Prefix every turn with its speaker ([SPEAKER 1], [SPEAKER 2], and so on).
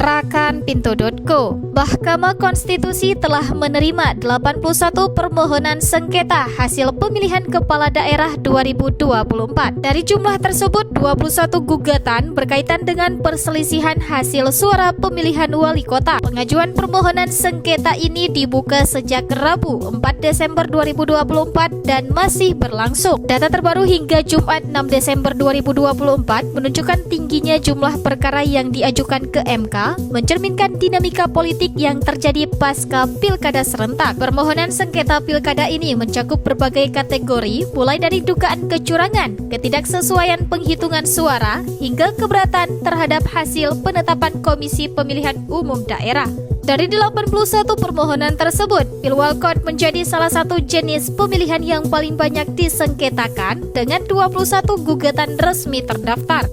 [SPEAKER 1] Gerakan Pintu.co, Mahkamah Konstitusi telah menerima 81 permohonan sengketa hasil pemilihan kepala daerah 2024. Dari jumlah tersebut, 21 gugatan berkaitan dengan perselisihan hasil suara pemilihan wali kota. Pengajuan permohonan sengketa ini dibuka sejak Rabu 4 Desember 2024 dan masih berlangsung. Data terbaru hingga Jumat 6 Desember 2024 menunjukkan tingginya jumlah perkara yang diajukan ke MK, mencerminkan dinamika politik yang terjadi pasca pilkada serentak. Permohonan sengketa pilkada ini mencakup berbagai kategori, mulai dari dugaan kecurangan, ketidaksesuaian penghitungan suara, hingga keberatan terhadap hasil penetapan Komisi Pemilihan Umum Daerah. Dari 81 permohonan tersebut, Pilwalkot menjadi salah satu jenis pemilihan yang paling banyak disengketakan dengan 21 gugatan resmi terdaftar.